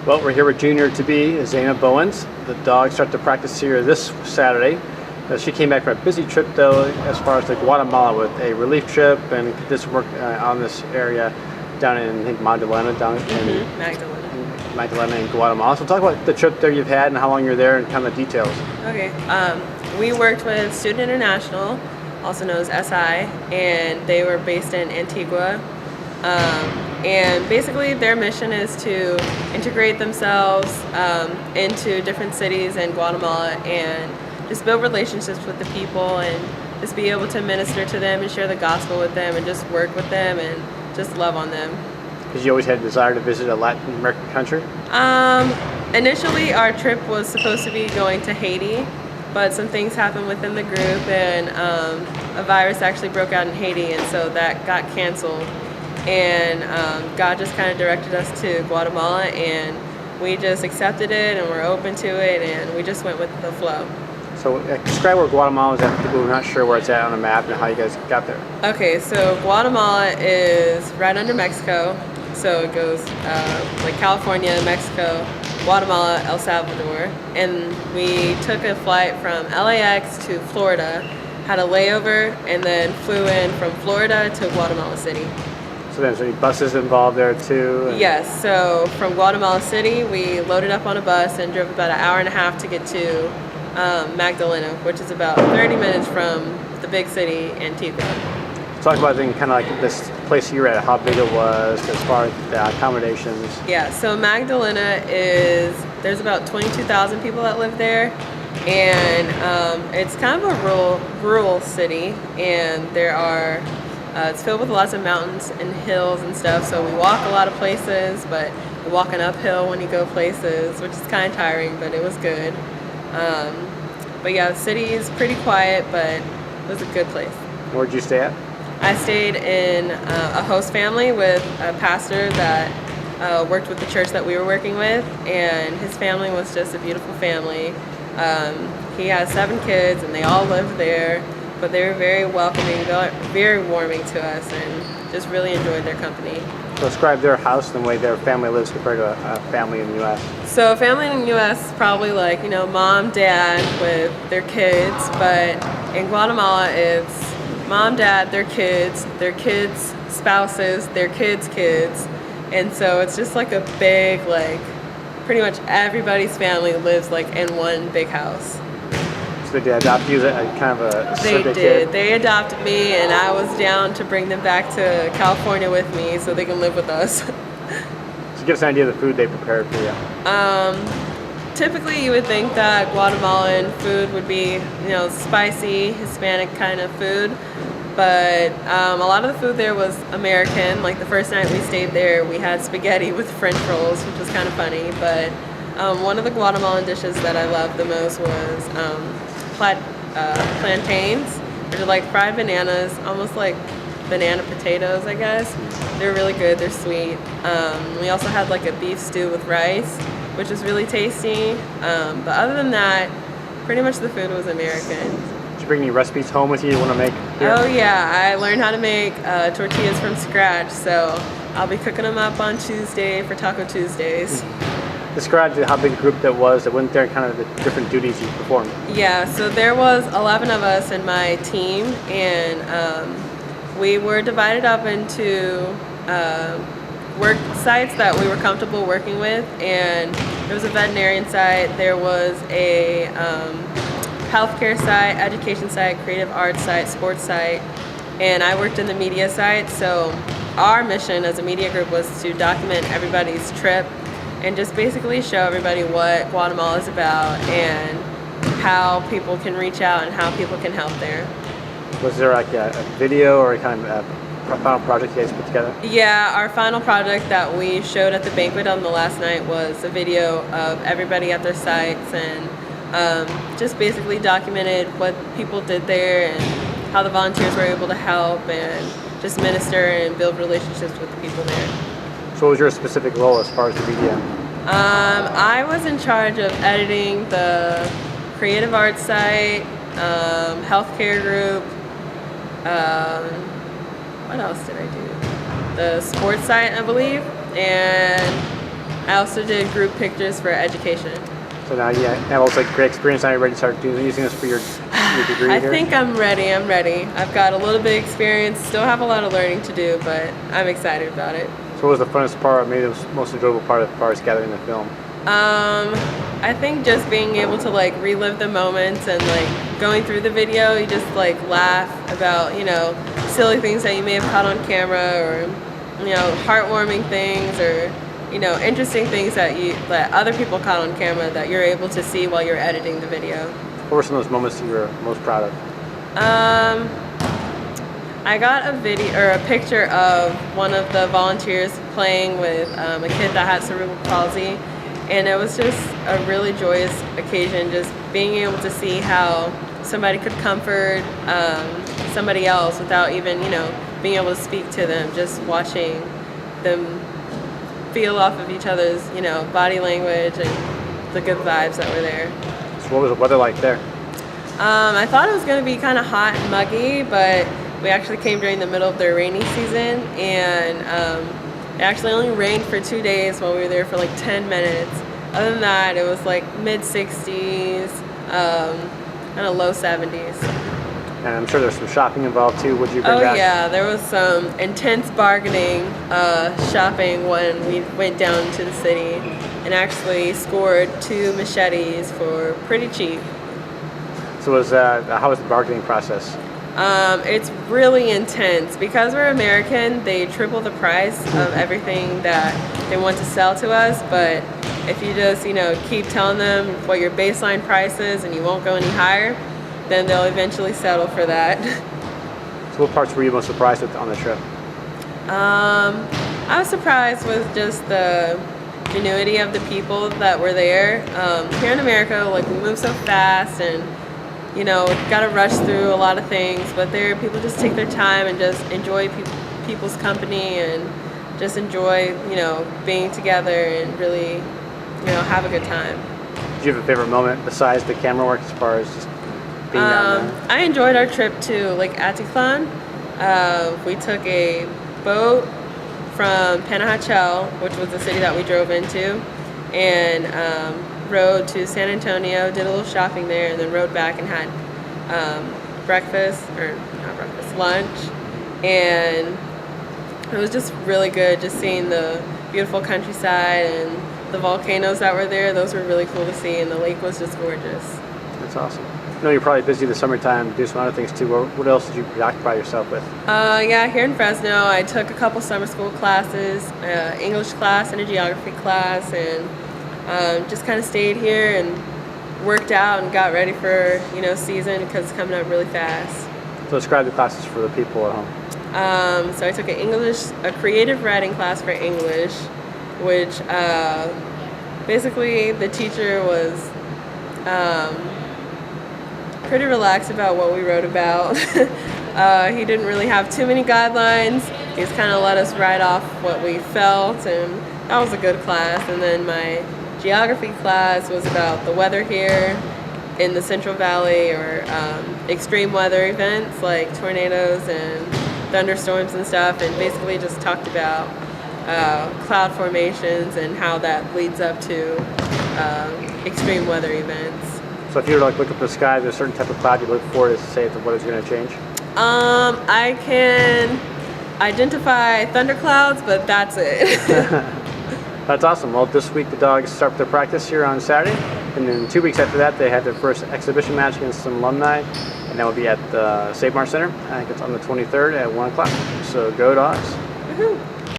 Well, we're here with junior-to-be Zana Bowens. The dogs start to practice here this Saturday. She came back from a busy trip, though, as far as to Guatemala with a relief trip and did some work on this area down in, I think, Magdalena in Guatemala. So talk about the trip there you've had and how long you're there and kind of the details. Okay. We worked with Student International, also known as SI, and they were based in Antigua. And basically their mission is to integrate themselves into different cities in Guatemala and just build relationships with the people and just be able to minister to them and share the gospel with them and just work with them and just love on them. Because you always had a desire to visit a Latin American country? Initially our trip was supposed to be going to Haiti, but some things happened within the group and a virus actually broke out in Haiti, and so that got canceled. And God just kind of directed us to Guatemala, and we just accepted it and we're open to it, and we just went with the flow. So describe where Guatemala is at for people who are not sure where it's at on the map and how you guys got there. Okay, so Guatemala is right under Mexico. So it goes like California, Mexico, Guatemala, El Salvador. And we took a flight from LAX to Florida, had a layover, and then flew in from Florida to Guatemala City. So there's any buses involved there too? Yes, so from Guatemala City, we loaded up on a bus and drove about an hour and a half to get to Magdalena, which is about 30 minutes from the big city, Antigua. Talk about kind of like this place you were at, how big it was as far as the accommodations. Yeah, so Magdalena there's about 22,000 people that live there, and it's kind of a rural city, and it's filled with lots of mountains and hills and stuff, so we walk a lot of places, but you're walking uphill when you go places, which is kind of tiring, but it was good. But yeah, the city is pretty quiet, but it was a good place. Where'd you stay at? I stayed in a host family with a pastor that worked with the church that we were working with, and his family was just a beautiful family. He has 7 kids, and they all lived there. But they were very welcoming, very warming to us, and just really enjoyed their company. So describe their house and the way their family lives compared to a family in the U.S. So a family in the U.S. is probably like, mom, dad with their kids, but in Guatemala it's mom, dad, their kids, spouses, their kids' kids, and so it's just like a big, pretty much everybody's family lives in one big house. So they adopt you as kind of a They surrogate did. kid? They adopted me, and I was down to bring them back to California with me so they can live with us. So give us an idea of the food they prepared for you. Typically, you would think that Guatemalan food would be, spicy, Hispanic kind of food, but a lot of the food there was American. Like the first night we stayed there, we had spaghetti with French rolls, which was kind of funny, but one of the Guatemalan dishes that I loved the most was plantains, which are like fried bananas, almost like banana potatoes, I guess. They're really good, they're sweet. We also had a beef stew with rice, which was really tasty. But other than that, pretty much the food was American. Did you bring any recipes home with you want to make here? Oh yeah, I learned how to make tortillas from scratch, so I'll be cooking them up on Tuesday for Taco Tuesdays. Describe how big a group that was that went there and kind of the different duties you performed. Yeah, so there was 11 of us in my team, and we were divided up into work sites that we were comfortable working with, and there was a veterinarian site, there was a healthcare site, education site, creative arts site, sports site, and I worked in the media site. So our mission as a media group was to document everybody's trip and just basically show everybody what Guatemala is about and how people can reach out and how people can help there. Was there a video or a kind of a final project you guys put together? Yeah, our final project that we showed at the banquet on the last night was a video of everybody at their sites, and just basically documented what people did there and how the volunteers were able to help and just minister and build relationships with the people there. So what was your specific role as far as the media? I was in charge of editing the creative arts site, healthcare group, what else did I do? The sports site, I believe, and I also did group pictures for education. So now you have also like great experience. Now you're ready to start using this for your degree I here? think I'm ready. I've got a little bit of experience. Still have a lot of learning to do, but I'm excited about it. So what was the funnest part, maybe the most enjoyable part as far as gathering the film? I think just being able to like relive the moments and like going through the video, you just like laugh about, you know, silly things that you may have caught on camera, or, you know, heartwarming things, or, you know, interesting things that other people caught on camera that you're able to see while you're editing the video. What were some of those moments you were most proud of? I got a video or a picture of one of the volunteers playing with a kid that had cerebral palsy, and it was just a really joyous occasion, just being able to see how somebody could comfort somebody else without even, you know, being able to speak to them, just watching them feel off of each other's, you know, body language and the good vibes that were there. So what was the weather like there? I thought it was going to be kind of hot and muggy, but we actually came during the middle of their rainy season, and it actually only rained for 2 days while we were there for like 10 minutes. Other than that, it was like mid-60s, kind of low 70s. And I'm sure there's some shopping involved too. Would you bring back? Oh yeah, there was some intense bargaining, shopping when we went down to the city and actually scored 2 machetes for pretty cheap. So how was the bargaining process? It's really intense. Because we're American, they triple the price of everything that they want to sell to us, but if you just, you know, keep telling them what your baseline price is and you won't go any higher, then they'll eventually settle for that. So what parts were you most surprised with on the trip? I was surprised with just the genuity of the people that were there. Here in America, like, we move so fast and, you know, gotta rush through a lot of things, but there people just take their time and just enjoy people's company and just enjoy, you know, being together and really, you know, have a good time. Did you have a favorite moment besides the camera work as far as just being down there? I enjoyed our trip to Lake Atitlan. We took a boat from Panajachel, which was the city that we drove into, and rode to San Antonio, did a little shopping there, and then rode back and had lunch, and it was just really good, just seeing the beautiful countryside and the volcanoes that were there. Those were really cool to see, and the lake was just gorgeous. That's awesome. I know you're probably busy this summertime, do some other things too. What else did you preoccupy yourself with? Yeah, here in Fresno, I took a couple summer school classes, English class and a geography class, and just kind of stayed here and worked out and got ready for, you know, season, because it's coming up really fast. So describe the classes for the people at home. So I took a creative writing class for English, which basically the teacher was pretty relaxed about what we wrote about. He didn't really have too many guidelines. He just kind of let us write off what we felt, and that was a good class. And then my geography class was about the weather here in the Central Valley, or extreme weather events like tornadoes and thunderstorms and stuff, and basically just talked about cloud formations and how that leads up to extreme weather events. So if you were to look up the sky, there's a certain type of cloud you look for to say if the weather's going to change? I can identify thunderclouds, but that's it. That's awesome. Well, this week the dogs start their practice here on Saturday, and then 2 weeks after that they have their first exhibition match against some alumni, and that will be at the Save Mart Center. I think it's on the 23rd at 1 o'clock. So go Dogs. Woohoo.